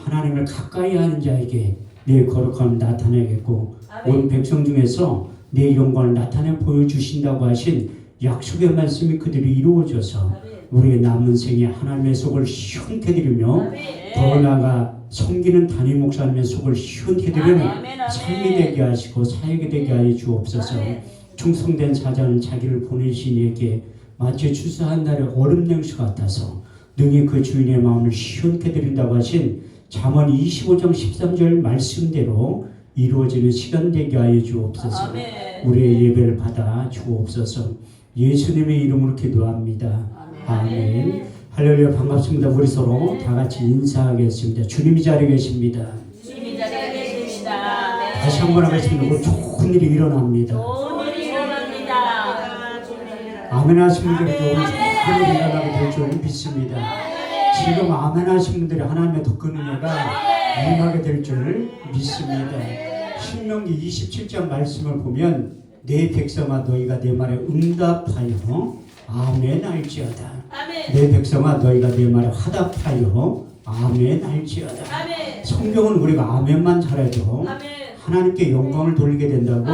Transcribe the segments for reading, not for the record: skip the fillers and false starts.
하나님을 가까이 하는 자에게 내 거룩함을 나타내겠고 온 백성 중에서 내 영광을 나타내 보여주신다고 하신 약속의 말씀이 그대로 이루어져서 우리의 남은 생에 하나님의 속을 시원케 드리며 더 나아가 섬기는 담임 목사님의 속을 시원케 드리는 삶이 되게 하시고 사역이 되게 하여 주옵소서. 충성된 사자는 자기를 보내신 이에게 마치 추수한 날의 얼음 냉수 같아서 능히 그 주인의 마음을 시원케 드린다고 하신 잠언 25장 13절 말씀대로 이루어지는 시간 되게 하여 주옵소서. 우리의 예배를 받아 주옵소서. 예수님의 이름으로 기도합니다. 아멘. 할렐루야. 반갑습니다. 우리 서로 다 같이 인사하겠습니다. 주님이 자리에 계십니다. 주님이 자리에 계십니다. 네. 다시 한번 하겠습니다. 오늘 좋은 일이 일어납니다. 좋은 일이 일어납니다. 아멘 하신 분들에게 오늘 좋은 일이 일어나게 될 줄 믿습니다. 지금 아멘 하신 분들이 하나님의 더 큰 은혜가 임하게 될 줄 믿습니다. 신명기 27장 말씀을 보면 내 백성아 너희가 내 말에 응답하여 아멘 할지어다. 내 백성아 너희가 내 말에 화답하여 아멘 할지어다. 성경은 우리가 아멘만 잘해도 하나님께 영광을 돌리게 된다고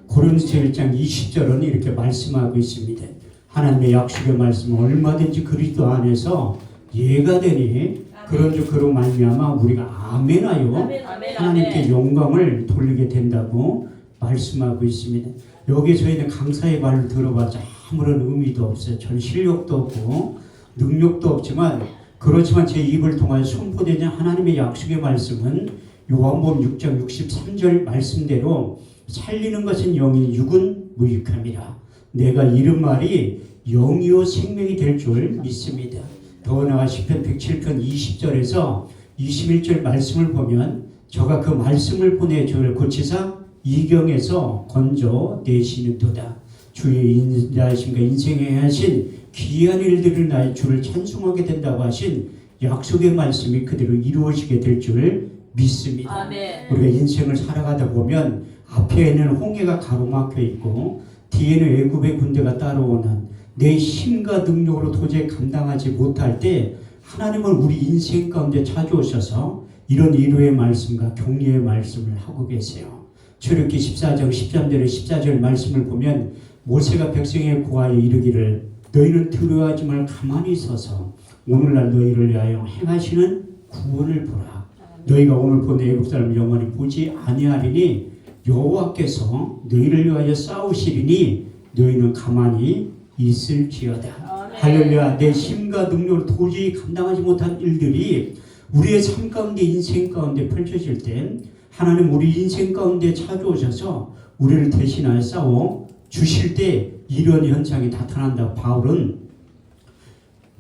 고린도서 1장 20절은 이렇게 말씀하고 있습니다. 하나님의 약속의 말씀은 얼마든지 그리스도 안에서 예가 되니 그런즉 그로 말미암아 우리가 아멘하여 하나님께 영광을 돌리게 된다고 말씀하고 있습니다. 여기 저희는 강사의 말을 들어봤자 아무런 의미도 없어요. 전 실력도 없고 능력도 없지만 그렇지만 제 입을 통하여 선포되는 하나님의 약속의 말씀은 요한복음 6장 63절 말씀대로 살리는 것은 영이 육은 무익함이라. 내가 이른 말이 영이요 생명이 될 줄 믿습니다. 더 나아가 시편 107편 20절에서 21절 말씀을 보면 저가 그 말씀을 보내 저를 고치사 이경에서 건져 내시는도다. 주의 인자하심과 인생에 하신 귀한 일들을 나의 주를 찬송하게 된다고 하신 약속의 말씀이 그대로 이루어지게 될 줄 믿습니다. 아멘. 우리가 인생을 살아가다 보면 앞에는 홍해가 가로막혀 있고 뒤에는 애굽의 군대가 따라오는 내 힘과 능력으로 도저히 감당하지 못할 때 하나님은 우리 인생 가운데 찾아오셔서 이런 위로의 말씀과 격려의 말씀을 하고 계세요. 출애굽기 14장 13절에 14절 말씀을 보면 모세가 백성에 구하여 이르기를 너희는 두려워하지 말고 가만히 서서 오늘날 너희를 위하여 행하시는 구원을 보라. 너희가 오늘 본 애굽 사람을 영원히 보지 아니하리니 여호와께서 너희를 위하여 싸우시리니 너희는 가만히 있을지어다. 할렐루야. 내 힘과 능력을 도저히 감당하지 못한 일들이 우리의 삶 가운데 인생 가운데 펼쳐질 때 하나님 우리 인생 가운데 찾아오셔서 우리를 대신하여 싸워 주실 때 이런 현상이 나타난다고 바울은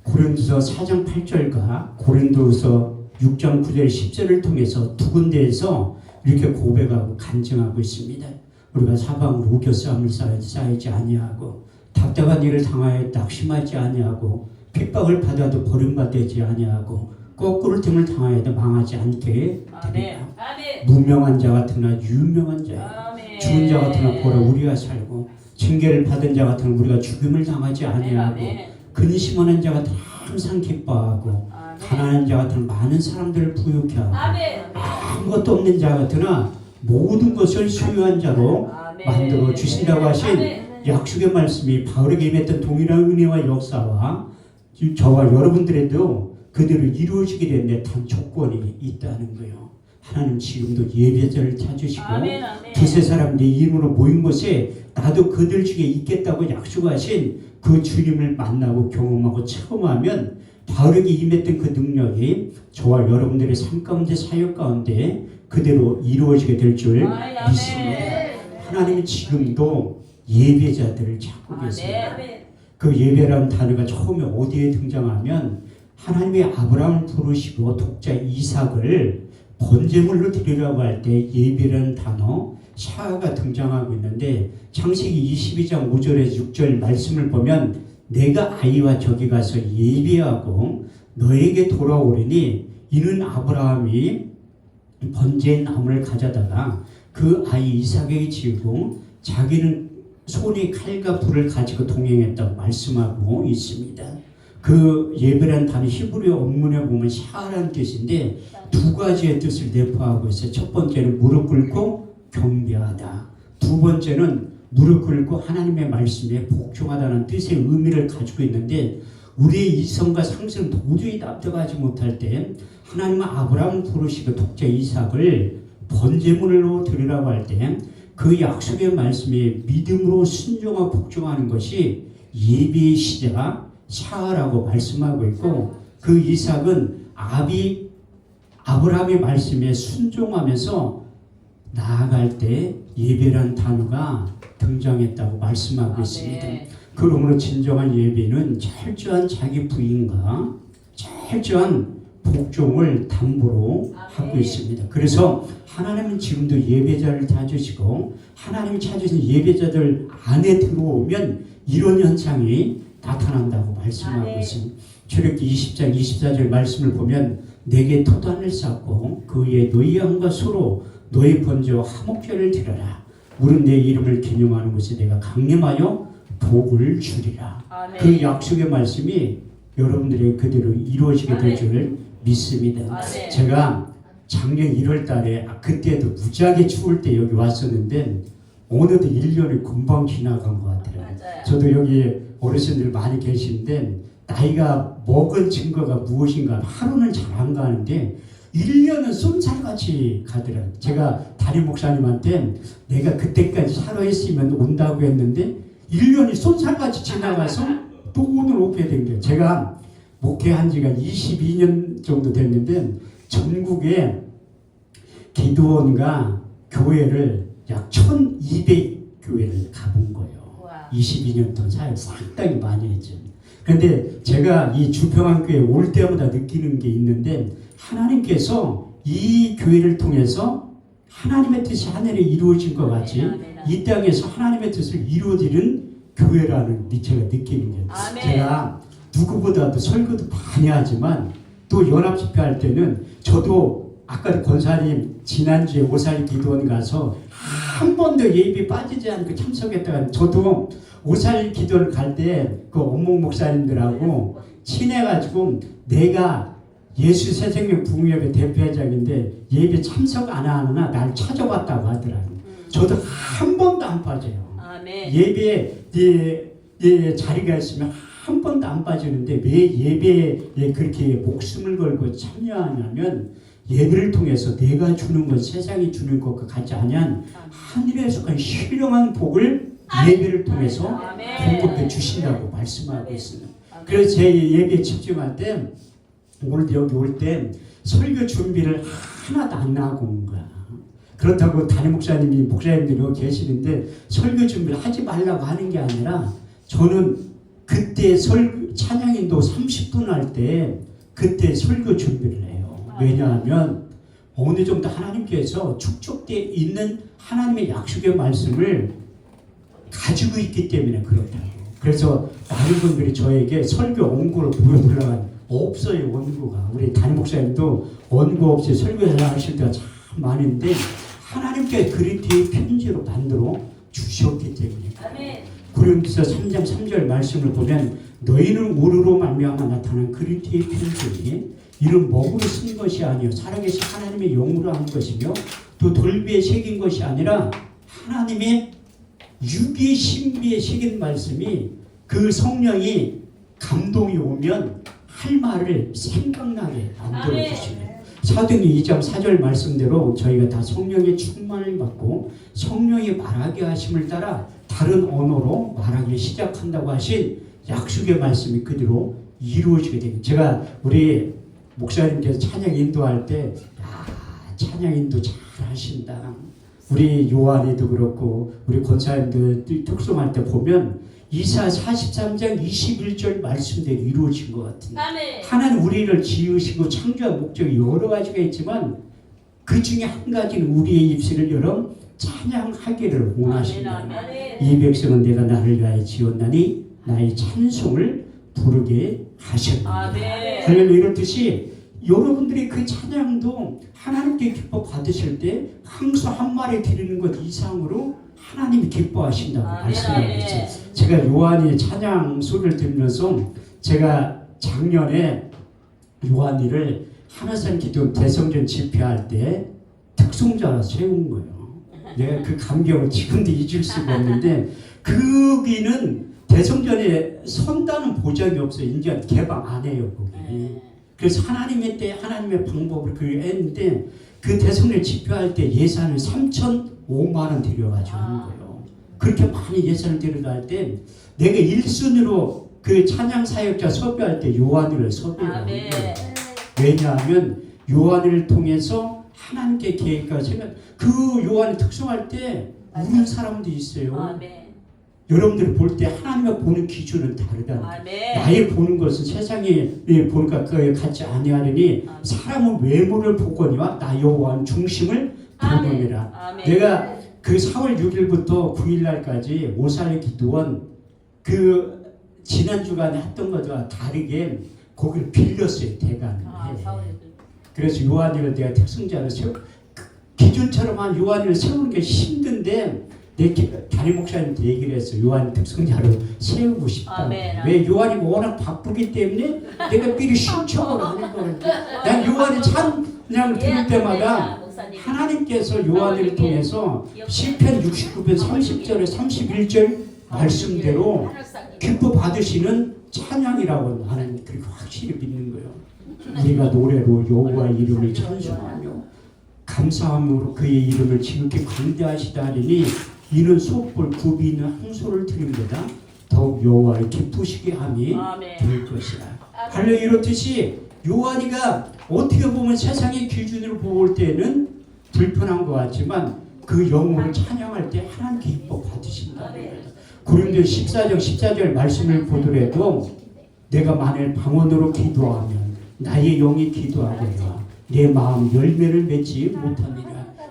고린도서 4장 8절과 고린도서 6장 9절 10절을 통해서 두 군데에서 이렇게 고백하고 간증하고 있습니다. 우리가 사방으로 우겨싸움을 쌓이지 아니하고 답답한 일을 당하여 낙심하지 아니하고 핍박을 받아도 버림받지 아니하고 거꾸로 틈을 당하여도 망하지 않게 되리라. 무명한 자 같으나 유명한 자야. 죽은 자 같으나 보라 우리가 살고 징계를 받은 자 같으나 우리가 죽음을 당하지 아니하고 근심하는 자 같으나 항상 기뻐하고 가난한 자 같으나 많은 사람들을 부유케 하고 아무것도 없는 자 같으나 모든 것을 소유한 자로 만들어 주신다고 하신 약속의 말씀이 바울에게 임했던 동일한 은혜와 역사와 저와 여러분들에도 그대로 이루어지게 되는데 단 조건이 있다는 거예요. 하나님 지금도 예배자를 찾으시고 두세 사람 내 이름으로 모인 곳에 나도 그들 중에 있겠다고 약속하신 그 주님을 만나고 경험하고 체험하면 바울에게 임했던 그 능력이 저와 여러분들의 삶 가운데 사역 가운데 그대로 이루어지게 될 줄 믿습니다. 하나님이 지금도 예배자들을 찾고 계세요. 그 예배라는 단어가 처음에 어디에 등장하면 하나님의 아브라함을 부르시고 독자 이삭을 번제물로 드리려고 할 때 예배라는 단어 샤가 등장하고 있는데 창세기 22장 5절에서 6절 말씀을 보면 내가 아이와 저기 가서 예배하고 너에게 돌아오리니 이는 아브라함이 번제의 나무를 가져다가 그 아이 이삭에게 지우고 자기는 손에 칼과 불을 가지고 동행했다고 말씀하고 있습니다. 그 예배라는 단어 히브리 원문에 보면 샤라는 뜻인데 두 가지의 뜻을 내포하고 있어요. 첫 번째는 무릎 꿇고 경배하다. 두 번째는 무릎 꿇고 하나님의 말씀에 복종하다는 뜻의 의미를 가지고 있는데 우리의 이성과 상식은 도저히 납득하지 못할 때 하나님은 아브라함을 부르시고 독자 이삭을 번제물로 드리라고 할 때 그 약속의 말씀에 믿음으로 순종하고 복종하는 것이 예배의 시작 샤라고 말씀하고 있고 그 이삭은 아브라함의 말씀에 순종하면서 나아갈 때 예배라는 단어가 등장했다고 말씀하고 있습니다. 그러므로 진정한 예배는 철저한 자기 부인과 철저한 복종을 담보로 하고 있습니다. 그래서 하나님은 지금도 예배자를 찾으시고 하나님이 찾으신 예배자들 안에 들어오면 이런 현상이 나타난다고 말씀하고 있습니다. 출애굽기 20장 24절 말씀을 보면 내게 토단을 쌓고 그 위에 너희 양과 소로 너희 번제와 화목제를 드려라. 물은 내 이름을 기념하는 곳에 내가 강림하여 복을 주리라. 아멘. 그 약속의 말씀이 여러분들의 그대로 이루어지게 될 줄 믿습니다. 아멘. 제가 작년 1월 달에 그때도 무지하게 추울 때 여기 왔었는데 어느덧 1년이 금방 지나간 것 같아요. 맞아요. 저도 여기 어르신들 많이 계시는데 나이가 먹은 증거가 무엇인가 하루는 잘 안 가는데 1년은 쏜살같이 가더라고요. 제가 담임 목사님한테 내가 그때까지 살아있으면 온다고 했는데 1년이 쏜살같이 지나가서 또 오늘 오게 된 거예요. 제가 목회한 지가 22년 정도 됐는데 전국에 기도원과 교회를 약 1200교회를 가본 거예요. 우와. 22년 동안 사역 상당히 많이 했죠. 그런데 제가 이 주평안교회 올 때마다 느끼는 게 있는데 하나님께서 이 교회를 통해서 하나님의 뜻이 하늘에 이루어진 것 같이 이 땅에서 하나님의 뜻을 이루어지는 교회라는 제가 느끼는 거예요. 아멘. 제가 누구보다도 설교도 많이 하지만 또 연합집회할 때는 저도 아까 권사님 지난주에 오살 기도원 가서 한 번도 예배 빠지지 않고 참석했다가 저도 오살 기도를 갈 때 그 원목 목사님들하고 친해가지고 내가 예수 새생명 부흥협회 대표회장인데 예배 참석 안 하느나 날 찾아봤다고 하더라고요. 저도 한 번도 안 빠져요. 아멘. 예배에 자리가 있으면 한 번도 안 빠지는데 왜 예배에 그렇게 목숨을 걸고 참여하냐면 예배를 통해서 내가 주는 건 세상이 주는 것과 같지 않은 하늘에서 간 신령한 복을 예배를 통해서 아멘. 공급해 주신다고 말씀하고 있습니다. 그래서 제 예배에 집중할 때 오늘 여기 올 때 설교 준비를 하나도 안 하고 온 거야. 그렇다고 담임 목사님들이 여기 계시는데 설교 준비를 하지 말라고 하는 게 아니라 저는 그때 찬양인도 30분 할 때 그때 설교 준비를 해요. 왜냐하면 어느 정도 하나님께서 축적되어 있는 하나님의 약속의 말씀을 가지고 있기 때문에 그렇다고. 그래서 많은 분들이 저에게 설교 원고를 보여달라고 없어요. 원고가. 우리 담임 목사님도 원고 없이 설교를 하실 때가 참 많은데 하나님께 그리스도의 편지로 만들어 주셨기 때문에. 아멘. 고린도서 3장 3절 말씀을 보면 너희는 우르로 말미암아 나타난 그리스도의 편지 이는 먹으로 쓴 것이 아니요 살아계신 하나님의 영으로 한 것이며 또 돌비에 새긴 것이 아니라 하나님의 유기의 신비에 새긴 말씀이 그 성령이 감동이 오면 할 말을 생각나게 만들어 주시네요. 사도행전 2장 4절 말씀대로 저희가 다 성령의 충만을 받고 성령이 말하게 하심을 따라 다른 언어로 말하기 시작한다고 하신 약속의 말씀이 그대로 이루어지게 됩니다. 제가 우리 목사님께서 찬양 인도할 때 찬양 인도 잘 하신다. 우리 요한이도 그렇고 우리 권사님들 특송할 때 보면 이사 43장 21절 말씀대로 이루어진 것 같은데 하나님 우리를 지으시고 창조한 목적이 여러 가지가 있지만 그 중에 한 가지는 우리의 입술을 열어 찬양하기를 원하신다. 이 백성은 내가 나를 위하여 지었나니 나의 찬송을 부르게 하셨다. 할렐루야. 이렇듯이 여러분들이 그 찬양도 하나님께 기뻐 받으실 때 항소 한 마리 드리는 것 이상으로 하나님이 기뻐하신다고 말씀하고 있어요. 제가 요한이 찬양 소리를 들으면서 제가 작년에 요한이를 하나산 기도 대성전 집회할 때 특송자로 세운 거예요. 내가 그 감격을 지금도 잊을 수가 없는데 거기는 대성전에 선다는 보장이 없어요. 이제 개방 안 해요 거기. 그래서 하나님의 때 하나님의 방법을 했는데 그 대성전 집회할 때 예산을 3,005만 원 들여가지고 한 거예요. 그렇게 많이 예산을 들여갈 때 내가 1순위로 그 찬양 사역자 섭외할 때 요한을 섭외한 거예요. 왜냐하면 요한을 통해서 하나님께 계획과 생각, 그 요한을 특성할 때 우는 사람도 있어요. 여러분들이 볼 때 하나님을 보는 기준은 다르다는 거예요. 나의 보는 것은 세상에 보니까 그에 같지 아니하느니 사람은 외모를 보거니와 나 여호와는 중심을 보느니라. 내가 그 4월 6일부터 9일날까지 오살의 기도원 그 지난 주간에 했던 것과 다르게 거기를 빌렸어요. 대관을. 그래서 요한이를 내가 특성자로 기준처럼 요한이를 세우는 게 힘든데 내 담임 목사님한테 얘기를 했어. 요한 특성자로 세우고 싶다. 왜? 요한이 워낙 바쁘기 때문에 내가 미리 신청을 하는 거니까. 난 요한이 찬양 들을 때마다 하나님께서 요한을 통해서 시편 69편 30절에 31절 말씀대로 기뻐 받으시는 찬양이라고 나는 그렇게 확실히 믿는 거예요. 우리가 노래로 여호와의 이름을 찬송하며 감사함으로 그의 이름을 지극히 광대하시다 하리니 이는 속볼 굽이 있는 항소를 드립니다. 더욱 여호와를 기쁘시게 함이 될 것이라. 할렐루야. 이렇듯이 요한이가 어떻게 보면 세상의 기준으로 볼 때는 불편한 것 같지만 그 영혼을 찬양할 때 하나님 기뻐 받으신다. 고린도 14절 말씀을 보더라도 내가 만일 방언으로 기도하면 나의 영이 기도하거나 내 마음 열매를 맺지 못합니다.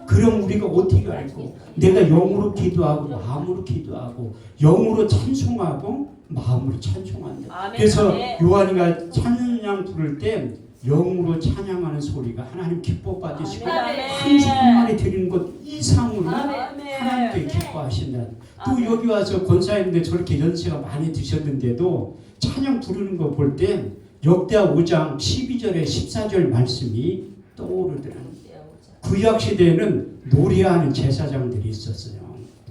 그럼 우리가 어떻게 알고 내가 영으로 기도하고 마음으로 기도하고 영으로 찬송하고 마음으로 찬송한다. 그래서 요한이가 찬양 부를 때 영으로 찬양하는 소리가 하나님 기뻐 받으시고 한 사람만이 드리는 것 이상으로 하나님께 기뻐하신다. 또 여기 와서 권사님들 저렇게 연세가 많이 드셨는데도 찬양 부르는 거 볼 때 역대하 5장 12절에 14절 말씀이 떠오르더라고요. 구약 시대에는 노래하는 제사장들이 있었어요.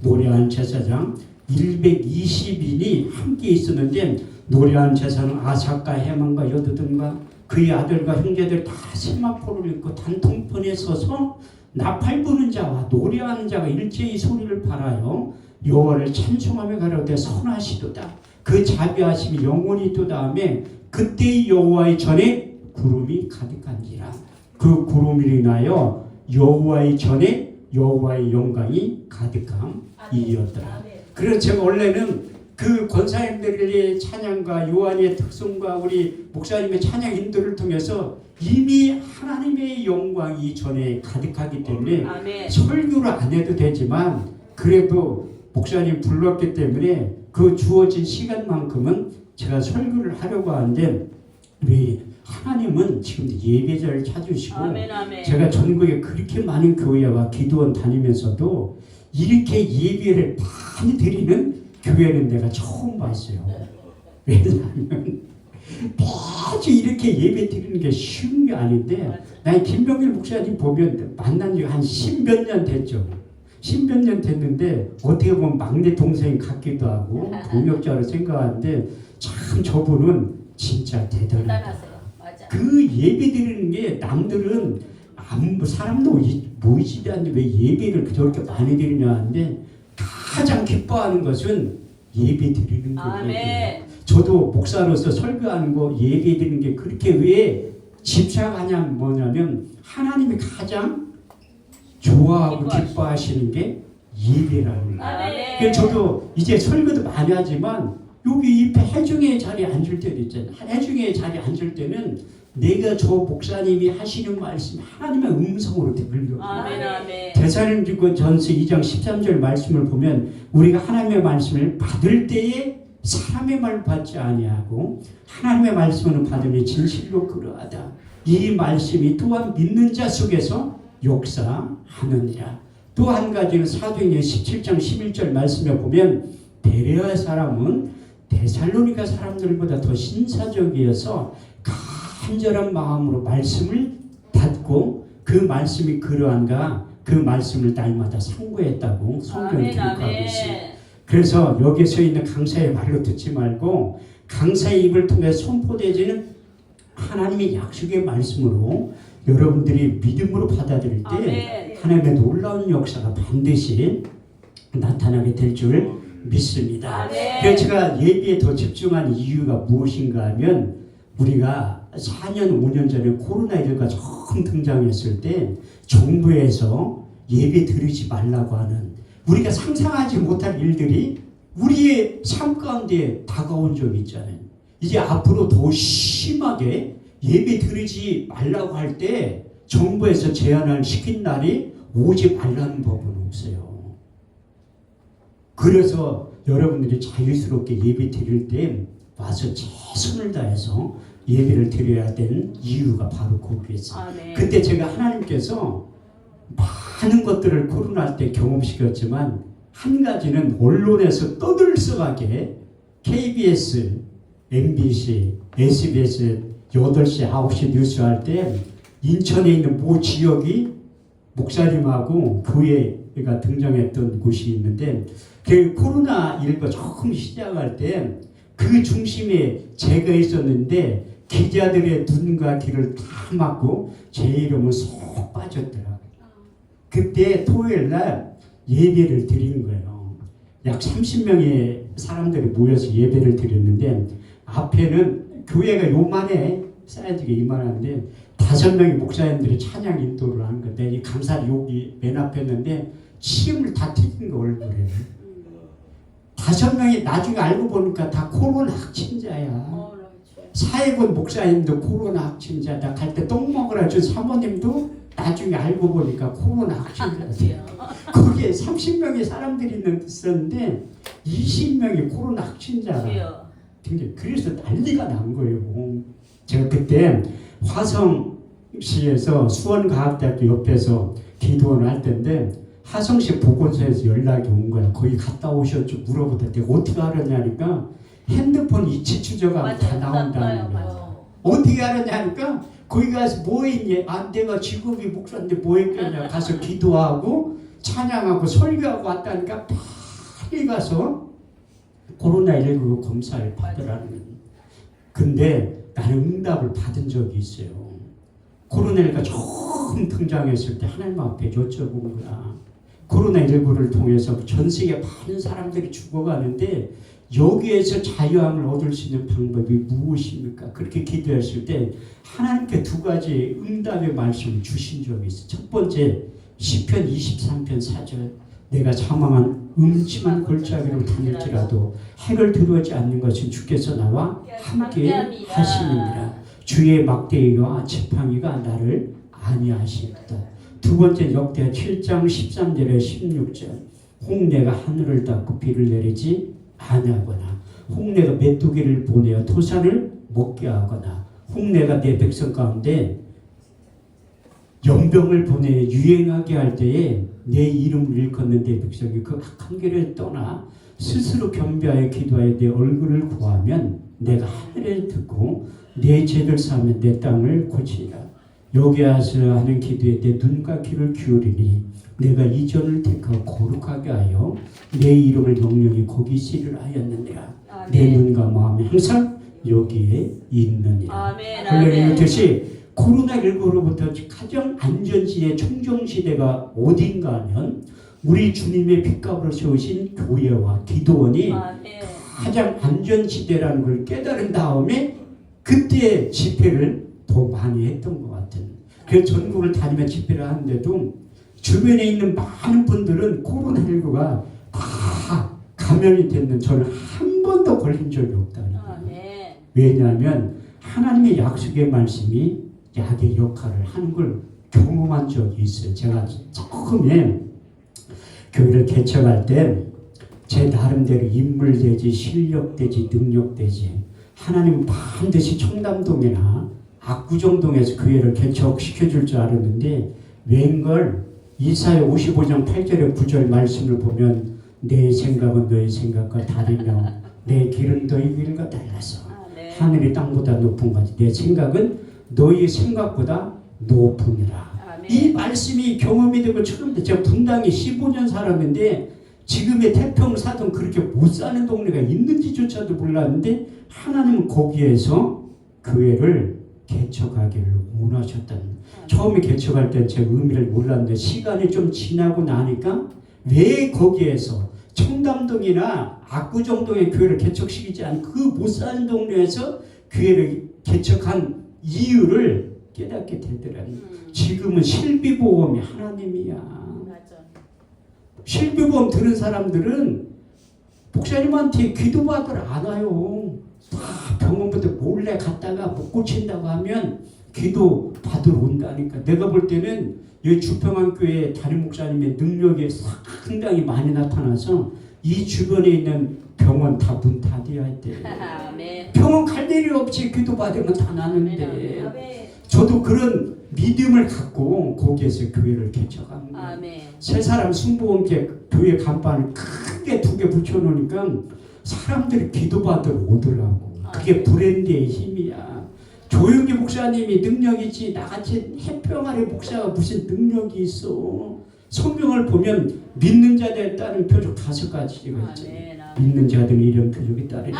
노래하는 제사장 120인이 함께 있었는데 노래하는 제사는 아삭과 해만과 여두둔과 그의 아들과 형제들 다 세마포를 입고 단통편에 서서 나팔 부는 자와 노래하는 자가 일제히 소리를 발하여 여호와를 찬송하며 가로되 선하시도다. 그 자비하심이 영원히 또 다음에 그때의 여호와의 전에 구름이 가득한지라. 그 구름으로 인하여 여호와의 전에 여호와의 영광이 가득함이었더라. 그래서 제가 원래는 그 권사님들의 찬양과 요한의 특성과 우리 목사님의 찬양 인도를 통해서 이미 하나님의 영광이 전에 가득하기 때문에 설교를 안 해도 되지만 그래도 목사님 불렀기 때문에 그 주어진 시간만큼은 제가 설교를 하려고 하는데 왜 하나님은 지금 예배자를 찾으시고 제가 전국에 그렇게 많은 교회와 기도원 다니면서도 이렇게 예배를 많이 드리는 교회는 내가 처음 봤어요. 왜냐하면 매주 이렇게 예배 드리는 게 쉬운 게 아닌데 난 김병일 목사님 보면 만난 지 한 10몇 년 됐죠. 10몇 년 됐는데 어떻게 보면 막내 동생 같기도 하고 동역자로 생각하는데 참 저분은 진짜 대단하다. 그 예배 드리는 게 남들은 사람도 모이지도 않는데 왜 예배를 저렇게 많이 드리냐 하는데 가장 기뻐하는 것은 예배 드리는 거예요. 저도 목사로서 설교하는 거 예배 드리는 게 그렇게 왜 집착하냐면 뭐냐면 하나님이 가장 좋아하고 기뻐하시는 게 예배라는 거예요. 그래서 저도 이제 설교도 많이 하지만 여기 이 해중의 자리에 앉을 때도 있잖아요. 해중의 자리에 앉을 때는 내가 저 목사님이 하시는 말씀 하나님의 음성으로 들려요. 데살로니가 전서 2장 13절 말씀을 보면 우리가 하나님의 말씀을 받을 때에 사람의 말 받지 아니하고 하나님의 말씀을 받으니 진실로 그러하다. 이 말씀이 또한 믿는 자 속에서 역사하느니라. 또 한 가지는 사도행전 17장 11절 말씀에 보면 베레아 사람은 데살로니가 사람들보다 더 신사적이어서 간절한 마음으로 말씀을 받고 그 말씀이 그러한가 그 말씀을 날마다 상고했다고 성경이 기록하고 있습니다. 그래서 여기에 서 있는 강사의 말로 듣지 말고 강사의 입을 통해 선포되지는 하나님의 약속의 말씀으로 여러분들이 믿음으로 받아들일 때 하나님의 놀라운 역사가 반드시 나타나게 될 줄 믿습니다. 그래서 제가 예비에 더 집중한 이유가 무엇인가 하면 우리가 4년 5년 전에 코로나19가 처음 등장했을 때 정부에서 예배 드리지 말라고 하는 우리가 상상하지 못할 일들이 우리의 삶 가운데 다가온 적이 있잖아요. 이제 앞으로 더 심하게 예배 드리지 말라고 할 때 정부에서 제한을 시킨 날이 오지 말라는 법은 없어요. 그래서 여러분들이 자유스럽게 예배 드릴 때 와서 최선을 다해서 예배를 드려야 되는 이유가 바로 거기에서. 그때 제가 하나님께서 많은 것들을 코로나 때 경험시켰지만 한 가지는 언론에서 떠들썩하게 KBS, MBC, SBS 8시, 9시 뉴스 할 때 인천에 있는 모 지역이 목사님하고 교회가 등장했던 곳이 있는데 그 코로나19가 조금 시작할 때 그 중심에 제가 있었는데 기자들의 눈과 귀를 다 막고 제 이름은 쏙 빠졌더라고요. 그때 토요일 날 예배를 드린 거예요. 약 30명의 사람들이 모여서 예배를 드렸는데 앞에는 교회가 요만해 사이즈가 이만한데 5명의 목사님들이 찬양 인도를 하는 건데 이 강사를 여기 맨 앞에 했는데 침을 다 튀긴 거 얼굴에 5명이 나중에 알고 보니까 다 코로나 확진자야. 사회본 목사님도 코로나 확진자다. 갈 때 똥 먹으라 준 사모님도 나중에 알고 보니까 코로나 확진자세요. 거기에 30명의 사람들이 있었는데 20명이 코로나 확진자라. 그래서 난리가 난 거예요. 제가 그때 화성시에서 수원과학대학교 옆에서 기도원을 할 때인데 화성시 보건소에서 연락이 온 거야. 거기 갔다 오셨죠? 물어보다 내가 어떻게 알았냐니까 핸드폰 위치 추적하면 다 나온다는 거야. 어떻게 알았냐니까 거기 가서 뭐 했니? 아 내가 직업이 목사인데 뭐 했겠냐. 가서 기도하고 찬양하고 설교하고 왔다니까 빨리 가서 코로나19 검사를 받으라는 거야. 근데 나는 응답을 받은 적이 있어요. 코로나19가 처음 등장했을 때 하나님 앞에 여쭤본 거야. 코로나19를 통해서 전 세계 많은 사람들이 죽어가는데 여기에서 자유함을 얻을 수 있는 방법이 무엇입니까? 그렇게 기도했을 때 하나님께 2가지 응답의 말씀을 주신 적이 있어요. 첫 번째 시편 23편 4절 내가 사망한 음침한 골짜기로 다닐지라도 해를 두려워하지 않는 것은 주께서 나와 함께 하시느니라. 주의 막대기와 지팡이가 나를 안위하시리다. 두 번째 역대하 7장 13절에 16절 홍내가 하늘을 닫고 비를 내리지 아니하거나 홍내가 메뚜기를 보내어 토산을 먹게 하거나 홍내가 내 백성 가운데 연병을 보내 유행하게 할 때에 내 이름을 일컫는 내 백성이 그 악한 길을 떠나 스스로 겸비하여 기도하여 내 얼굴을 구하면 내가 하늘을 듣고 내 죄를 사하며 내 땅을 고치리라. 여기 와서 하는 기도에 내 눈과 귀를 기울이니 내가 이전을 택하고 거룩하게 하여 내 이름을 영영히 거기 있으리라 하였느니라. 내 눈과 마음이 항상 여기에 있느니라. 할렐루야. 이렇듯이 코로나19로부터 가장 안전지대 청정시대가 어딘가 하면 우리 주님의 핏값으로 세우신 교회와 기도원이 가장 안전지대라는 걸 깨달은 다음에 그때 집회를 더 많이 했던 것 같은. 그래서 전국을 다니며 집회를 하는데도 주변에 있는 많은 분들은 코로나19가 다 감염이 됐는 저는 한 번도 걸린 적이 없다는 거예요. 왜냐하면 하나님의 약속의 말씀이 약의 역할을 하는 걸 경험한 적이 있어요. 제가 처음에 교회를 개척할 때 제 나름대로 인물되지 실력되지 능력되지 하나님은 반드시 청담동이나 압구정동에서 교회를 개척시켜줄 줄 알았는데 웬걸 이사야 55장 8절에 9절 말씀을 보면 내 생각은 너의 생각과 다르며 내 길은 너희 길과 달라서 아멘. 하늘이 땅보다 높은 거지. 내 생각은 너희 생각보다 높으니라. 아멘. 이 말씀이 경험이 되고 처음 제가 분당에 15년 살았는데 지금의 태평사동 그렇게 못 사는 동네가 있는지조차도 몰랐는데 하나님은 거기에서 교회를 개척하기를 원하셨다는. 처음에 개척할 때는 제 의미를 몰랐는데 시간이 좀 지나고 나니까 왜 거기에서 청담동이나 압구정동의 교회를 개척시키지 않은 그 못 사는 동네에서 교회를 개척한 이유를 깨닫게 되더라고요. 지금은 실비보험이 하나님이야. 맞아. 실비보험 들은 사람들은 목사님한테 기도받으러 안 와요. 다 병원부터 몰래 갔다가 못 고친다고 하면 기도 받으러 온다니까. 내가 볼 때는 여기 주평안교회 담임 목사님의 능력이 상당히 많이 나타나서 이 주변에 있는 병원 다 문 닫아야 돼. 아멘. 병원 갈 일이 없이 기도 받으면 다 나는데. 아멘. 저도 그런 믿음을 갖고 거기에서 교회를 개척합니다. 아멘. 세 사람 승보원께 교회 간판을 크게 2개 붙여놓으니까 사람들이 기도받으러 오더라고. 그게 브랜드의 힘이야. 조용기 목사님이 능력이 있지 나같이 해평아리 목사가 무슨 능력이 있어. 성경을 보면 믿는 자들에 따른 표적 5가지가 있잖아요. 믿는 자들은 이런 표적이 따르니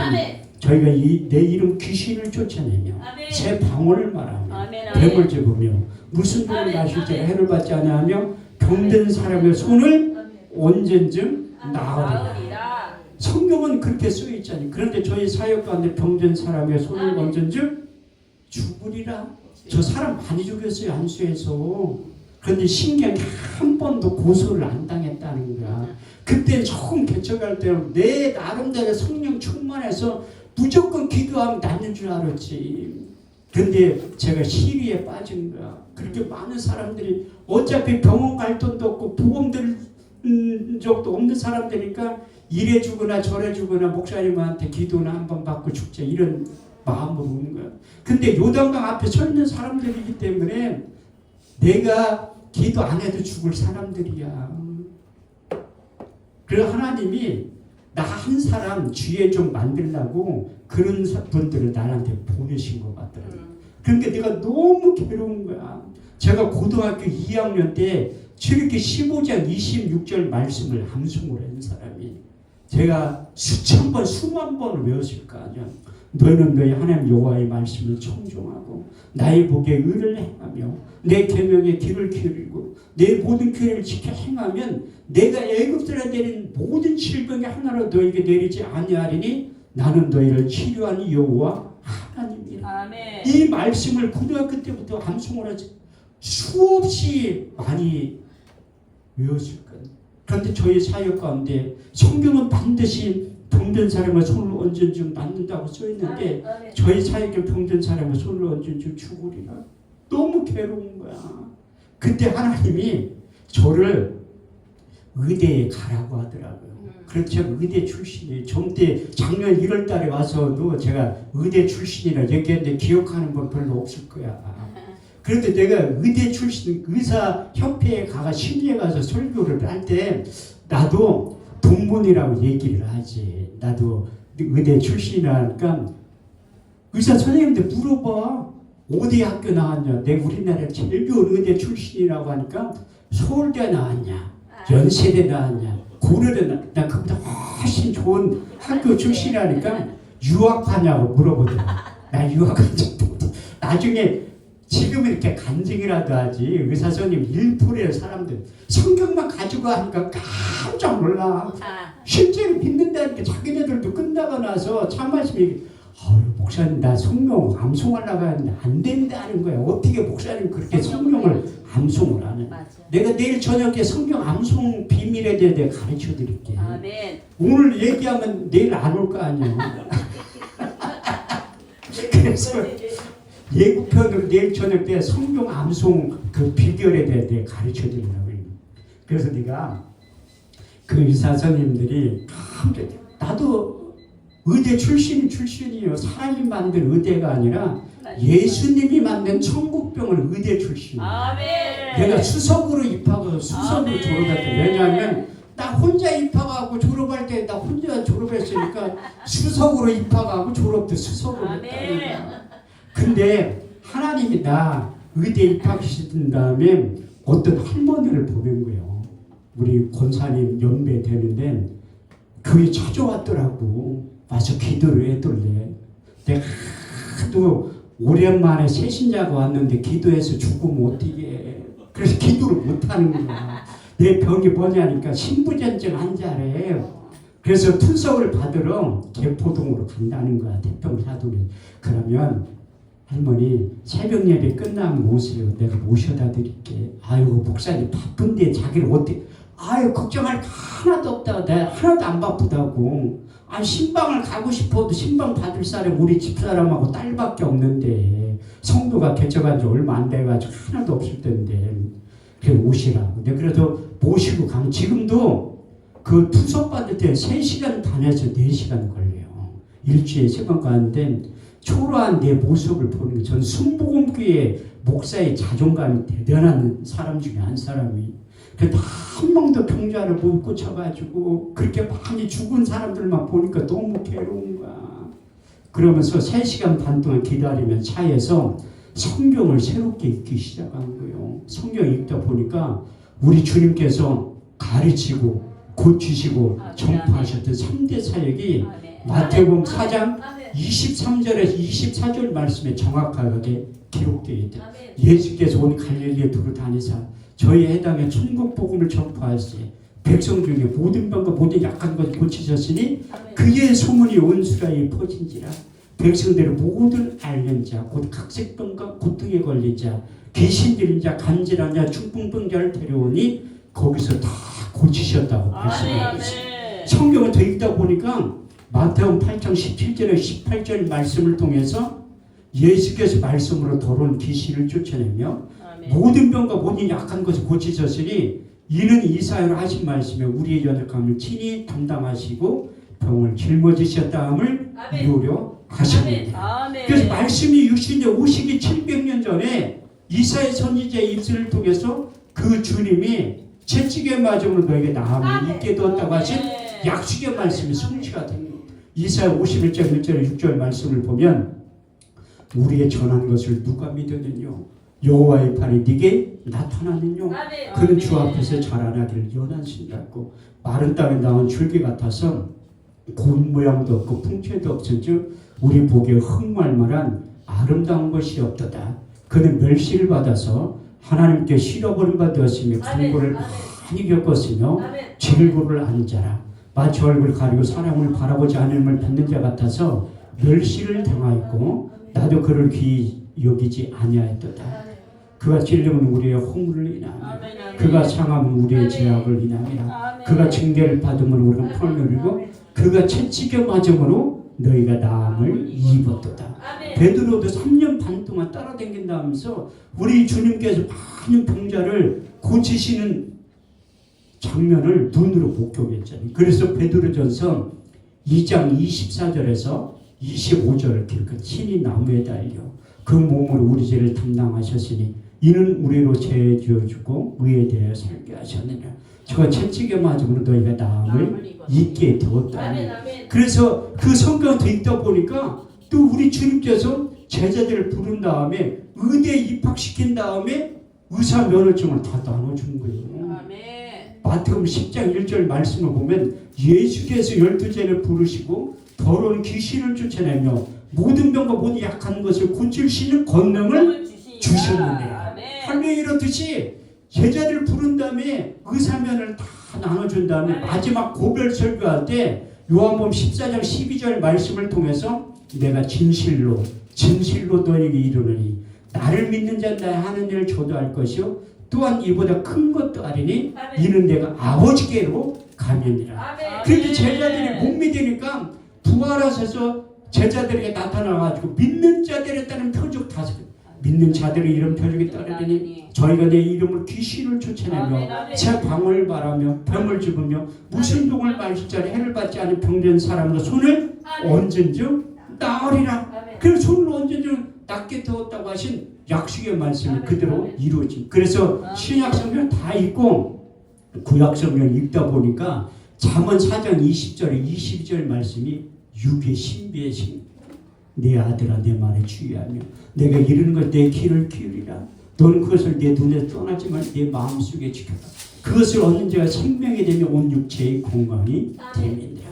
저희가 내 이름 귀신을 쫓아내며 아멘. 새 방언을 말하며 아멘. 뱀을 잡으며 무슨 병을 아멘. 나실 때 아멘. 해를 받지 아니하며 병든 사람의 손을 언젠쯤 나으리라. 나으리라. 성경은 그렇게 쓰여 있잖아요. 그런데 저희 사역 가운데 병든 사람의 손을 아멘. 언젠쯤 죽으리라. 저 사람 많이 죽였어요, 안수에서. 그런데 신기하게 한 번도 고소를 안 당했다는 거야. 그때 처음 개척할 때는 내 나름대로 성령 충만해서 무조건 기도하면 낫는 줄 알았지. 근데 제가 시리에 빠진 거야. 그렇게 많은 사람들이 어차피 병원 갈 돈도 없고 보험 들 적도 없는 사람들이니까 이래 주거나 저래 주거나 목사님한테 기도나 한번 받고 죽자 이런 마음으로 오는 거야. 근데 요단강 앞에 서 있는 사람들이기 때문에 내가 기도 안 해도 죽을 사람들이야. 그래서 하나님이 나 한 사람 주위에 좀 만들려고 그런 분들을 나한테 보내신 것 같더라고요. 그러니까 내가 너무 괴로운 거야. 제가 고등학교 2학년 때 출애굽기 15장 26절 말씀을 암송을 한 사람이 제가 수천 번 수만 번을 외웠을 거 아니야. 너희는 너희 하나님 여호와의 말씀을 청종하고 나의 복에 의를 행하며 내 계명에 귀를 기울이고 내 모든 규례를 지켜 행하면 내가 애굽들에 내린 모든 질병이 하나로 너에게 내리지 아니하리니 나는 너희를 치료하는 여호와 하나님이라. 아멘. 이 말씀을 고등학교 때부터 암송을 하지 수없이 많이 외웠을 거예요. 그런데 저희 사역 가운데 성경은 반드시 병든 사람의 손을 얹은즉 낫는다고 써있는데 저희 사역에 병든 사람의 손을 얹은즉 죽으리라. 너무 괴로운 거야. 그때 하나님이 저를 의대에 가라고 하더라고요. 그래서 제가 의대 출신이 전때 작년 1월 달에 와서도 제가 의대 출신이라 얘기했는데 기억하는 분 별로 없을 거야. 그런데 내가 의대 출신 의사협회에 가가 심리에 가서 설교를 할 때 나도 동문이라고 얘기를 하지. 나도 의대 출신이라니까 의사 선생님한테 물어봐. 어디 학교 나왔냐? 내 우리나라 제일 좋은 의대 출신이라고 하니까 서울대 나왔냐? 연세대 나왔냐? 고려대 나 그보다 훨씬 좋은 학교 출신이라니까 유학하냐고 물어보더라. 나 유학하지. 나중에 지금 이렇게 간증이라도 하지 의사 선생님 1%의 사람들 성경만 가지고 하니까 깜짝 놀라. 실제로 믿는다니까 자기네들도 끝나고 나서 참 말씀이 목사님 나 성경 암송하려고 하는데 안 된다는 거야. 어떻게 목사님 그렇게 성경을 암송을 하냐. 내가 내일 저녁에 성경 암송 비밀에 대해 내가 가르쳐 드릴게. 아멘. 오늘 얘기하면 내일 안 올 거 아니야. 그래서 예고편으로 내일 저녁 때 성경 암송 그 비결에 대해 내가 가르쳐 드리려고 해요. 그래서 내가 그 의사 선생님들이 나도 의대 출신이에요. 사람이 만든 의대가 아니라 예수님이 만든 천국병원 의대 출신이에요. 아멘. 내가 수석으로 입학해서 수석으로 아멘. 졸업했대. 왜냐하면 나 혼자 입학하고 졸업할 때 나 혼자 졸업했으니까 수석으로 입학하고 졸업도 수석으로 아멘. 했다. 근데 하나님이 나 의대 입학시킨 다음에 어떤 할머니를 보낸 거예요. 우리 권사님 연배 되는데 교회 찾아왔더라고. 와서 기도를 해둘래. 내가 하도 오랜만에 새신자가 왔는데 기도해서 죽으면 어떻게 해. 그래서 기도를 못하는 거야. 내 병이 뭐냐니까 신부전증 환자래. 그래서 투석을 받으러 개포동으로 간다는 거야. 태평사동에. 그러면 할머니 새벽 예배 끝나면 오세요. 내가 모셔다 드릴게. 아유 목사님 바쁜데 자기를 어떻게. 아유 걱정할 거 하나도 없다. 내가 하나도 안 바쁘다고. 아 신방을 가고 싶어도 신방 받을 사람 우리 집사람하고 딸밖에 없는데 성도가 개척한 지 얼마 안 돼가지고 하나도 없을 텐데 그래 오시라고. 내가 그래도 모시고 가면 지금도 그 투석 받을 때 3시간 반에서 4시간 걸려요. 일주일에 3번 가는데 초라한 내 모습을 보는 거. 전 순복음교회 목사의 자존감이 대단한 사람 중에 한 사람이. 그래도 한 명도 병자를 못 고쳐가지고 그렇게 많이 죽은 사람들만 보니까 너무 괴로운 거야. 그러면서 3시간 반 동안 기다리면 차에서 성경을 새롭게 읽기 시작한 거예요. 성경 읽다 보니까 우리 주님께서 가르치고 고치시고 전파하셨던 3대 사역이 마태복음 4장 23절에서 24절 말씀에 정확하게 기록되어 있다. 예수께서 온 갈릴리에 두루 다니사 저희 해당에 천국 복음을 전파하시되 백성 중에 모든 병과 모든 약한 것을 고치셨으니 그의 소문이 온 수라에 퍼진지라. 백성들의 모든 앓는 자 곧 각색병과 고통에 걸린 자 귀신 들린 자 간질한 자 중풍병자를 데려오니 거기서 다 고치셨다고 말씀하고 있습니다. 성경을 더 읽다 보니까 마태복음 8장 17절에 18절 말씀을 통해서 예수께서 말씀으로 더러운 귀신을 쫓아내며 모든 병과 모든 약한 것을 고치셨으니 이는 이사야로 하신 말씀에 우리의 연약함을 친히 담당하시고 병을 짊어지셨다함을 이루려 하십니다. 그래서 말씀이 육신에 오시기 700년 전에 이사야 선지자의 입술을 통해서 그 주님이 채찍의 맞음으로 너에게 나음을 있게 되었다고 하신 약속의 말씀이 성취가 됩니다. 이사야 51장 1절 6절 말씀을 보면 우리의 전한 것을 누가 믿었느뇨 여호와의 팔이 네게 나타나느뇨 그는 주 앞에서 자라나기를 연한 신 같고 마른 땅에 나온 줄기 같아서 곤 모양도 없고 풍채도 없은즉 우리 보기에 흠모할 만한 아름다운 것이 없도다. 그는 멸시를 받아서 하나님께 실어버린 바 되었으며 공고를 많이 겪었으며 질고를 아는 자라. 마치 얼굴 가리고 사람을 바라보지 않음을 받는 자 같아서 멸시를 당하였고 나도 그를 귀히 여기지 아니하였도다. 그가 찔림은 우리의 허물을 인하며 그가 상함은 우리의 죄악을 인하며 그가 징계를 받음은 우리가 풀을 누리고 그가 채찍에 맞음으로 너희가 나음을 입었도다. 베드로도 3년 반 동안 따라다닌다면서 우리 주님께서 많은 병자를 고치시는 장면을 눈으로 목격했잖아요. 그래서 베드로전서 2장 24절에서 25절을 기록한 친히 나무에 달려 그 몸으로 우리 죄를 담당하셨으니 이는 우리로 죄 지어주고 의에 대하여 살게 하셨느냐. 저가 채찍에 맞음으로 너희가 나음을 잊게 되었다. 그래서 그 성경을 읽다 보니까 또 우리 주님께서 제자들을 부른 다음에 의대에 입학시킨 다음에 의사 면허증을 다 나눠준 거예요. 마태복음 10장 1절 말씀을 보면 예수께서 12제를 부르시고 더러운 귀신을 쫓아내며 모든 병과 모든 약한 것을 고칠 수 있는 권능을 주셨느니라. 할례 이렇듯이 제자들 부른 다음에 의사면을 다 나눠준 다음에 마지막 고별 설교할 때 요한복음 14장 12절 말씀을 통해서 내가 진실로 너에게 이르노니 나를 믿는 자는 나의 하는 일을 저도 할 것이요 또한 이보다 큰 것도 아리니 이는 내가 아버지께로 가면이라. 그런데 제자들이 못 믿으니까 부활하셔서 제자들에게 나타나가지고 믿는 자들에 따른 표적 5개 믿는 자들의 이름 표적에 따르더니 저희가 내 이름을 귀신을 쫓아내며 새 방을 바라며 병을 죽으며 무슨 독을 마실 자리 해를 받지 않은 병든 사람으로 손을 얹은즉 나으리라. 그래서 손을 얹은즉 낫게 되었다고 하신 약속의 말씀이 그대로 이루어진. 그래서 신약 성경 다 읽고 구약성경을 읽다 보니까 잠언 4장 20절에 22절 말씀이 육의 신비의 신. 내 아들아 내 말에 주의하며 내가 이르는 것 내 귀를 기울이라. 너는 그것을 내 눈에 떠나지 말고 내 마음속에 지켜라. 그것을 얻는 자가 생명이 되며 온 육체의 건강이 됨이니라.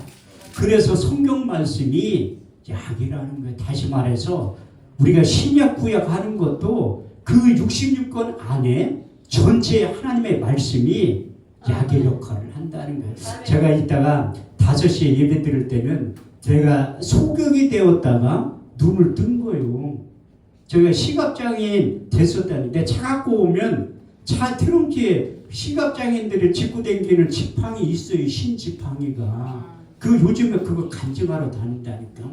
그래서 성경 말씀이 약이라는 거예요. 다시 말해서 우리가 신약 구약 하는 것도 그 66권 안에 전체 하나님의 말씀이 약의 역할을 한다는 거예요. 제가 이따가 5시에 예배 드릴 때는 제가 소경이 되었다가 눈을 뜬 거예요. 제가 시각장애인 됐었다는데 차 갖고 오면 차 트렁크에 시각장애인들을 짚고 다니는 지팡이 있어요. 신지팡이가. 그 요즘에 그거 간증하러 다닌다니까.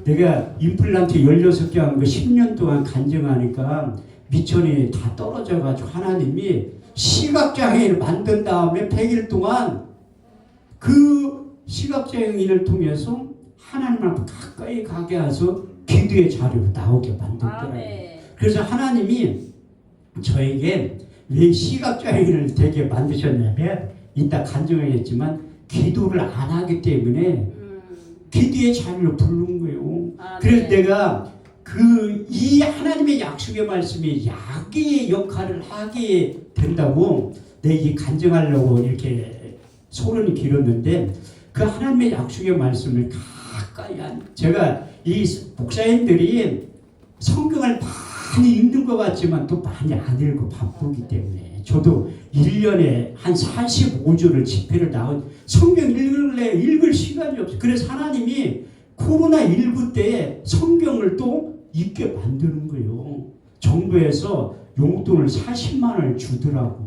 내가 임플란트 16개 한 거 10년 동안 간증하니까 미천이 다 떨어져가지고 하나님이 시각장애인을 만든 다음에 100일 동안 그 시각장애인을 통해서 하나님 앞에 가까이 가게 해서 기도의 자료로 나오게 만들더라고요. 그래서 하나님이 저에게 왜 시각장애인을 되게 만드셨냐면 이따 간증하겠지만 기도를 안 하기 때문에 기도의 자리로 부른 거예요. 그래서 내가 이 하나님의 약속의 말씀이 약의 역할을 하게 된다고 내가 이 간증하려고 이렇게 소론이 길었는데 그 하나님의 약속의 말씀을 가까이 제가 이 목사님들이 성경을 많이 읽는 것 같지만 또 많이 안 읽고 바쁘기 때문에 저도 1년에 한 45주를 집회를 나온 성경 읽을 시간이 없어요. 그래서 하나님이 코로나19 때 성경을 또 읽게 만드는 거예요. 정부에서 용돈을 40만 원을 주더라고.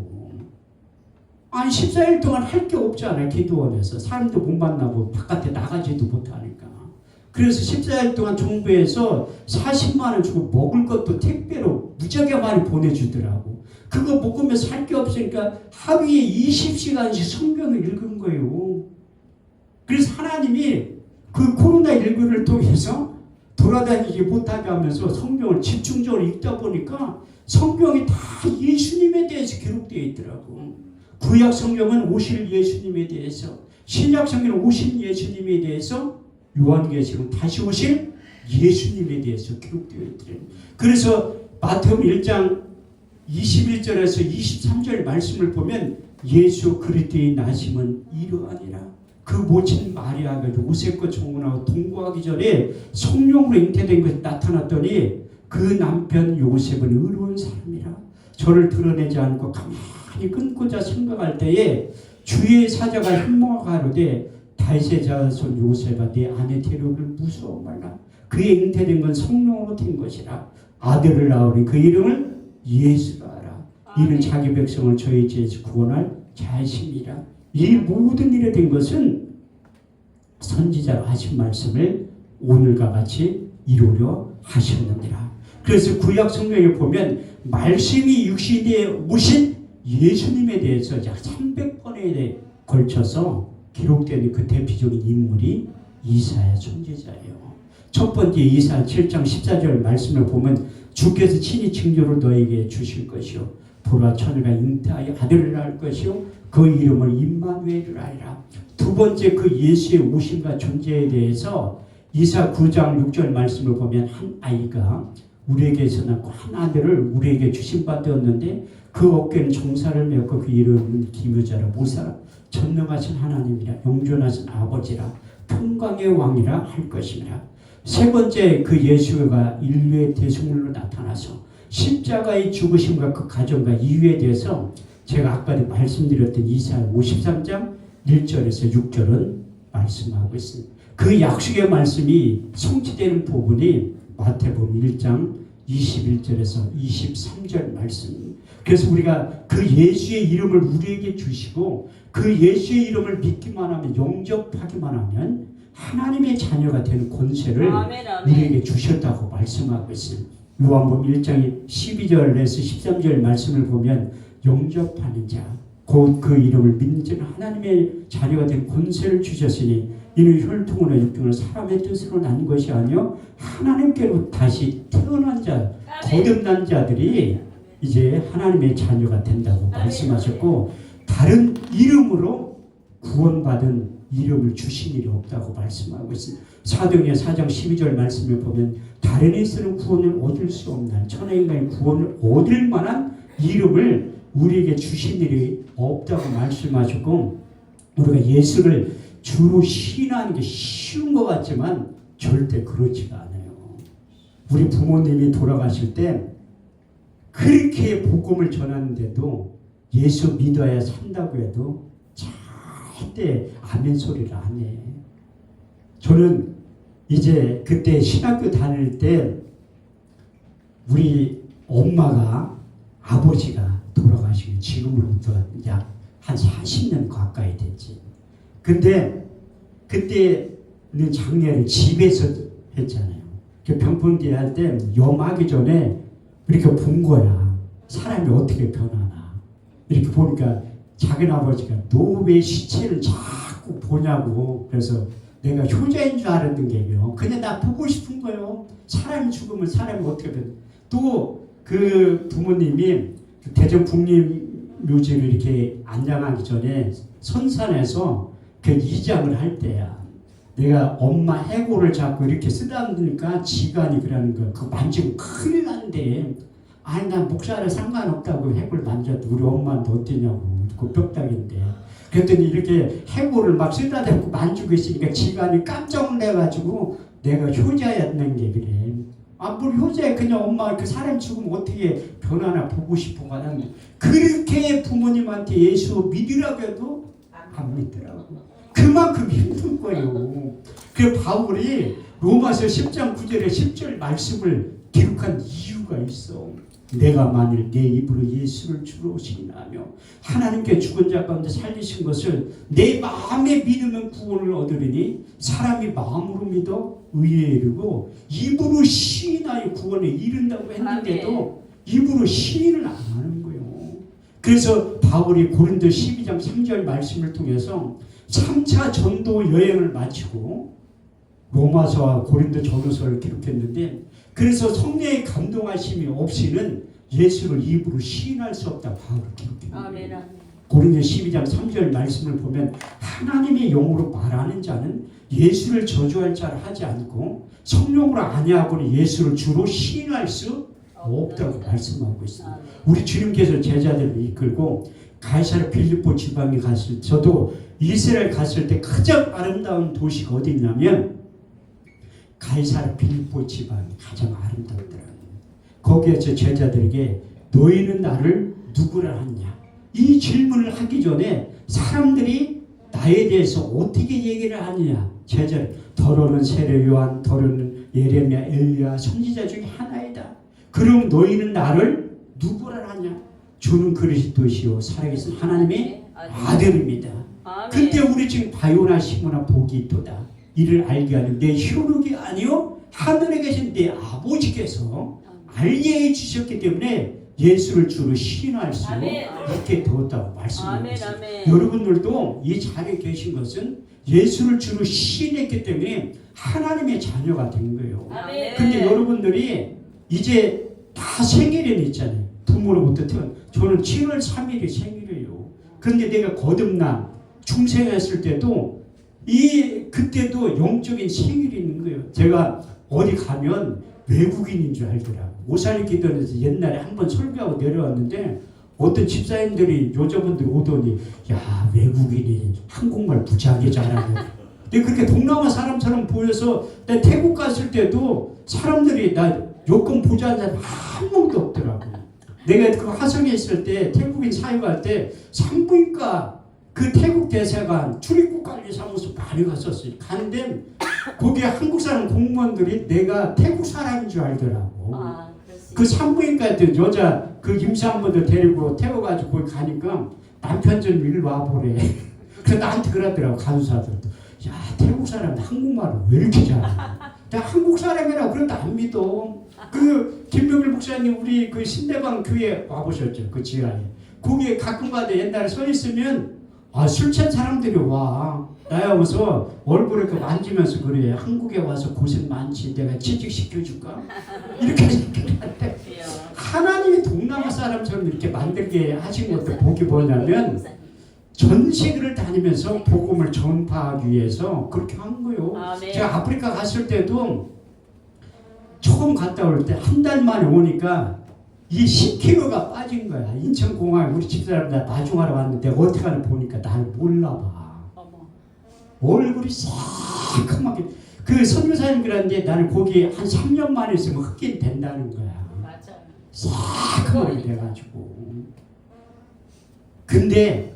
아니 14일 동안 할 게 없잖아요. 기도원에서 사람도 못 만나고 바깥에 나가지도 못하니까. 그래서 14일 동안 정부에서 40만 원 주고 먹을 것도 택배로 무지하게 많이 보내주더라고. 그거 먹으면 살 게 없으니까 하루에 20시간씩 성경을 읽은 거예요. 그래서 하나님이 그 코로나19를 통해서 돌아다니지 못하게 하면서 성경을 집중적으로 읽다 보니까 성경이 다 예수님에 대해서 기록되어 있더라고. 구약 성경은 오실 예수님에 대해서, 신약 성경은 오신 예수님에 대해서, 요한계시록은 다시 오실 예수님에 대해서 기록되어 있더래요. 그래서 마태복음 1장 21절에서 23절 말씀을 보면 예수 그리스도의 나심은 이러하니라. 그 모친 마리아가 요셉과 정혼하고 동거하기 전에 성령으로 잉태된 것이 나타났더니 그 남편 요셉은 의로운 사람이라. 저를 드러내지 않고 가만히 끊고자 생각할 때에 주의 사자가 현모하가로되 다윗의 자손 요셉아 내 아내 데려오길 무서워 말라. 그의 잉태된 건 성령으로 된 것이라. 아들을 낳으니 그 이름을 예수라 하라. 이는 자기 백성을 저희 죄에서 구원할 자심이라. 이 모든 일에 된 것은 선지자로 하신 말씀을 오늘과 같이 이루려 하셨느니라. 그래서 구약 성경에 보면 말씀이 육신에 오신 예수님에 대해서 약 300번에 걸쳐서 기록된 그 대표적인 인물이 이사야 선지자예요. 첫 번째 이사야 7장 14절 말씀을 보면 주께서 친히 징조를 너에게 주실 것이요 보라 처녀가 잉태하여 아들을 낳을 것이요 그 이름을 임마누엘이라 하리라. 두 번째 그 예수의 오심과 존재에 대해서 이사 9장 6절 말씀을 보면 한 아이가 우리에게서 낳고 한 아들을 우리에게 주신 바 되었는데 그 어깨는 정사를 메었고 그 이름은 기묘자라 모사라 전능하신 하나님이라 영존하신 아버지라 평강의 왕이라 할 것이니라. 세 번째 그 예수가 인류의 대속물로 나타나서 십자가의 죽으심과 그 가정과 이유에 대해서 제가 아까도 말씀드렸던 이사야 53장 1절에서 6절은 말씀하고 있습니다. 그 약속의 말씀이 성취되는 부분이 마태복음 1장 21절에서 23절 말씀. 그래서 우리가 그 예수의 이름을 우리에게 주시고 그 예수의 이름을 믿기만 하면 영접하기만 하면 하나님의 자녀가 되는 권세를 우리에게 주셨다고 말씀하고 있습니다. 요한복음 1장 12절에서 13절 말씀을 보면 영접하는 자, 곧 그 이름을 믿는 자는 하나님의 자녀가 된 권세를 주셨으니 이는 혈통으로 육등으로 사람의 뜻으로 난 것이 아니요 하나님께로 다시 태어난 자, 거듭난 자들이 이제 하나님의 자녀가 된다고 말씀하셨고 다른 이름으로 구원받은 이름을 주신 일이 없다고 말씀하고 있습니다. 사도행전 4장 12절 말씀을 보면 다른 이에서는 구원을 얻을 수 없는 천하인간의 구원을 얻을 만한 이름을 우리에게 주신 일이 없다고 말씀하시고 우리가 예수를 주로 신뢰하는 게 쉬운 것 같지만 절대 그렇지가 않아요. 우리 부모님이 돌아가실 때 그렇게 복음을 전하는데도 예수 믿어야 산다고 해도 절대 아멘 소리를 안 해. 저는 이제 그때 신학교 다닐 때 우리 엄마가 아버지가 돌아가시고 지금으로부터 약 한 40년 가까이 됐지. 근데 그때는 장례를 집에서 했잖아요. 그 병풍기 할 때 염하기 전에 이렇게 본 거야. 사람이 어떻게 변하나. 이렇게 보니까 작은 아버지가 너 왜 시체를 자꾸 보냐고. 그래서 내가 효자인 줄 알았는 게요. 그냥 나 보고 싶은 거예요. 사람이 죽으면 사람이 어떻게 변해. 또 그 부모님이 대전 국립묘지를 이렇게 안장하기 전에 선산에서 그 이장을 할 때야. 내가 엄마 해골을 잡고 이렇게 쓰다보니까 지간이 그러는 거야. 그거 만지면 큰일 난대. 아니 난 목사를 상관없다고 해골 만져도 우리 엄마한테 어땠냐고. 그 뼈다귀인데. 그랬더니 이렇게 해골을 막 쓰다듬고 만지고 있으니까 지간이 깜짝 놀래가지고 내가 효자였는 게 그래. 아, 뭘 효자야. 그냥 엄마 그 사람 죽으면 어떻게 변하나 보고 싶은 거야. 그렇게 부모님한테 예수 믿으라고 해도 안 믿더라고. 그만큼 힘든 거예요. 그 바울이 로마서 10장 9절에 10절 말씀을 기록한 이유가 있어. 내가 만일 내 입으로 예수를 주로 신하며 하나님께 죽은 자 가운데 살리신 것을 내 마음에 믿으면 구원을 얻으리니 사람이 마음으로 믿어 의에 이르고 입으로 시인하여 구원에 이른다고 했는데도 입으로 시인을 안 하는 거예요. 그래서 바울이 고린도 12장 3절 말씀을 통해서 3차 전도 여행을 마치고 로마서와 고린도 전후서를 기록했는데 그래서 성령의 감동하심이 없이는 예수를 입으로 시인할 수 없다 바울을 기록했습니다. 고린도 12장 3절 말씀을 보면 하나님의 영으로 말하는 자는 예수를 저주할 자를 하지 않고 성령으로 아니하고는 예수를 주로 시인할 수 없다고 말씀하고 있습니다. 우리 주님께서 제자들을 이끌고 가이사랴 빌립보 지방에 갔을 때 저도 이스라엘 갔을 때 가장 아름다운 도시가 어디 있냐면 가이사랴 빌립보 지방이 가장 아름답더라고요. 거기에서 제자들에게 너희는 나를 누구라 하느냐 이 질문을 하기 전에 사람들이 나에 대해서 어떻게 얘기를 하느냐 제자들 더러는 세례 요한 더러는 예레미야 엘리야 선지자 중에 하나이다. 그럼 너희는 나를 누구라 하냐 주는 그리스도시요 살아계신 하나님의 아들입니다. 근데 우리 지금 바요나 시모나 복이 있도다. 이를 알게 하는 내 혈육이 아니요 하늘에 계신 내 아버지께서 알게 해주셨기 때문에 예수를 주로 시인할 수 있게 되었다고 말씀합니다. 여러분들도 이 자리에 계신 것은 예수를 주로 시인했기 때문에 하나님의 자녀가 된 거예요. 근데 여러분들이 이제 다 생일은 있잖아요. 부모로부터 태어난 저는 7월 3일이 생일이에요. 그런데 내가 거듭나 중생했을 때도 그때도 영적인 생일이 있는 거예요. 제가 어디 가면 외국인인 줄 알더라고요. 오살리 기도원에서 옛날에 한번 설교하고 내려왔는데 어떤 집사님들이 여자분들이 오더니 야 외국인이 한국말 무지하게 잘하고 근데 그렇게 동남아 사람처럼 보여서 나 태국 갔을 때도 사람들이 나 여권 보자는 사람 한 명도 없더라고. 내가 그 화성에 있을 때 태국인 사역할 때 산부인과 그 태국 대사관 출입국관리사무소 많이 갔었어요. 갔는데 거기에 한국 사람 공무원들이 내가 태국 사람인 줄 알더라고. 그 산부인과 때 여자 그 임산부들 데리고 태워가지고 거기 가니까 남편 좀 일로 와보래. 그래서 나한테 그러더라고 간호사들도. 야 태국 사람 한국말을 왜 이렇게 잘해? 나 한국 사람이라고 그래도 안 믿어. 그 김병길 목사님 우리 그 신대방 교회 와보셨죠? 그 지하에. 거기에 가끔 가도 옛날에 서 있으면 술 취한 사람들이 와. 나야면서 얼굴을 이렇게 만지면서 그래. 한국에 와서 고생 많지. 내가 취직시켜줄까? 이렇게 생각하는데 하나님이 동남아 사람처럼 이렇게 만들게 하신 것도 복이 뭐냐면 전 세계를 다니면서 복음을 전파하기 위해서 그렇게 한 거예요. 아멘. 제가 아프리카 갔을 때도 처음 갔다 올 때 한 달 만에 오니까 이 10kg가 빠진 거야. 인천공항에 우리 집사람 나 마중하러 왔는데 어떻게 하나 보니까 날 몰라봐. 어머. 얼굴이 새카맣게. 그 선교사님 그랬는데 나는 거기 한 3년 만에 있으면 흑인 된다는 거야. 맞아. 새카맣게 돼가지고. 근데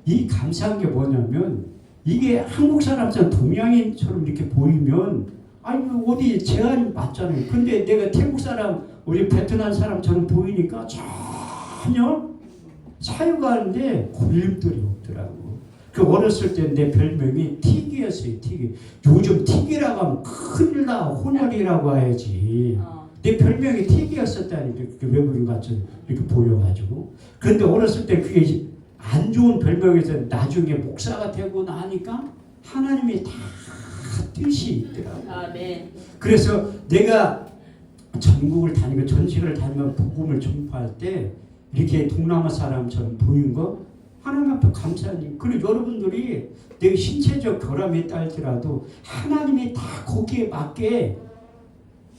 이 감사한 게 뭐냐면 이게 한국 사람처럼 동양인처럼 이렇게 보이면 아니 어디 제한이 맞잖아요. 근데 내가 태국 사람 우리 베트남 사람처럼 보이니까 전혀 사유가는데 걸림돌이 없더라고. 그 어렸을 때 내 별명이 튀기였어요. 튀기. 요즘 튀기라고 하면 큰일 나. 혼혈이라고 해야지. 내 별명이 튀기였었다니까. 그 외국인 같이 이렇게 보여가지고. 그런데 어렸을 때 그게 안 좋은 별명에서 나중에 목사가 되고 나니까 하나님이 다 뜻이 있더라고. 아멘. 그래서 내가 전국을 다니고 전시를 다니면 복음을 전파할 때 이렇게 동남아 사람처럼 보인 거 하나님 앞에 감사하니. 그리고 여러분들이 내 신체적 결함에 딸지라도 하나님이 다 거기에 맞게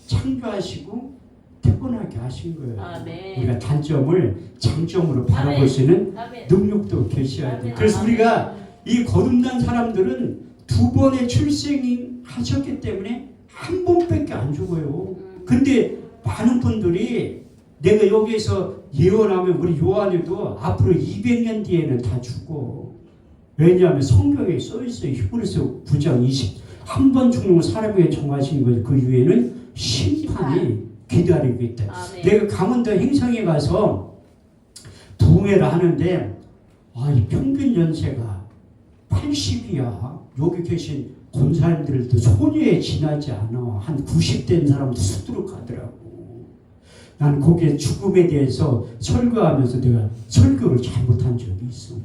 창조하시고 태어나게 하신 거예요. 아멘. 우리가 단점을 장점으로 바라볼 수 있는 아멘. 능력도 계셔야 돼요. 아멘. 그래서 아멘. 우리가 이 거듭난 사람들은 2번의 출생이 하셨기 때문에 한 번밖에 안 죽어요. 근데 많은 분들이 내가 여기에서 예언하면 우리 요한에도 앞으로 200년 뒤에는 다 죽어. 왜냐하면 성경에 써있어요. 히브리서 9장 20. 한 번 죽는 건 사람에게 정하신 거지. 그 이후에는 심판이 기다리고 있다. 아멘. 내가 강원도 행성에 가서 동해를 하는데 이 평균 연세가 80이야. 여기 계신 권사님들도 소녀에 지나지 않아. 한 90대인 사람도 수두룩하더라고. 나는 거기에 죽음에 대해서 설교하면서 내가 설교를 잘못한 적이 있어.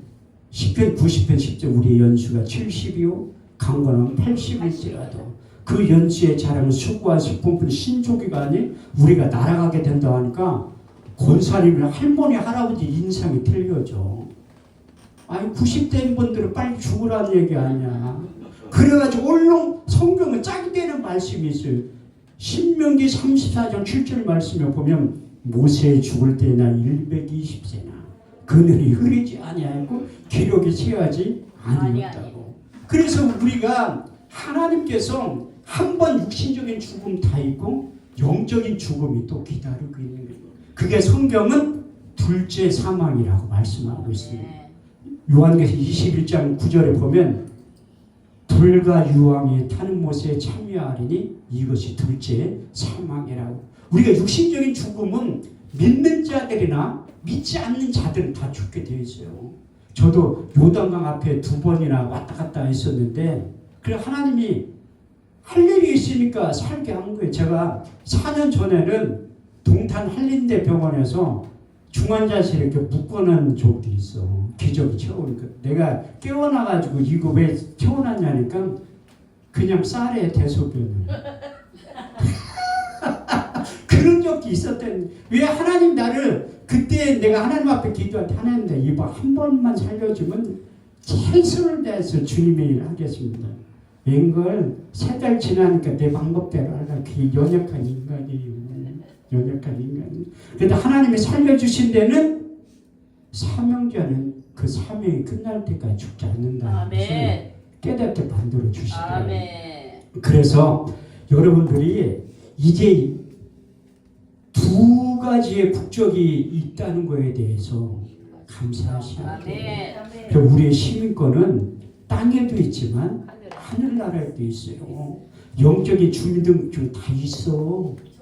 10편, 90편, 10편 우리의 연수가 70이요. 강건하면 80일지라도 그 연수의 자랑을 수고하실 분뿐 신조기가 아닌 우리가 날아가게 된다 하니까 권사님이나 할머니, 할아버지 인상이 틀려져. 아니 90대인 분들은 빨리 죽으라는 얘기 아니야. 그래가지고 얼른 성경은 짝이 되는 말씀이 있어요. 신명기 34장 7절 말씀에 보면 모세 죽을 때나 120세나 그늘이 흐리지 아니하고 기록이 채하지 아니었다고. 그래서 우리가 하나님께서 한 번 육신적인 죽음 다 있고 영적인 죽음이 또 기다리고 있는 거예요. 그게 성경은 둘째 사망이라고 말씀하고 있습니다. 요한계시록 21장 9절에 보면 불과 유황이 타는 못에 참여하리니 이것이 둘째 사망이라고. 우리가 육신적인 죽음은 믿는 자들이나 믿지 않는 자들은 다 죽게 되어 있어요. 저도 요단강 앞에 2번이나 왔다 갔다 했었는데 그래 하나님이 할 일이 있으니까 살게 한 거예요. 제가 4년 전에는 동탄 한림대 병원에서 중환자실에 이렇게 묶어놓은 적도 있어. 기적이 채우니까. 내가 깨어나가지고 이거 왜 채워놨냐니까 그냥 쌀에 대소변을. 그런 적도 있었던. 왜 하나님 나를 그때 내가 하나님 앞에 기도할 때 하나님 나 이거 한 번만 살려주면 최선을 다해서 주님의 일을 하겠습니다. 웬걸 3달 지나니까 내 방법대로 하려고 그 연약한 인간이에요. 연약한 인간. 그런데 하나님이 살려주신 데는 사명자는 그 사명이 끝날 때까지 죽지 않는다는 것을 깨닫게 만들어 주시더라고요. 그래서 여러분들이 이제 2가지의 국적이 있다는 것에 대해서 감사하셔야 돼요. 우리의 시민권은 땅에도 있지만 하늘나라에도 있어요. 영적인 주민등록증 다 있어.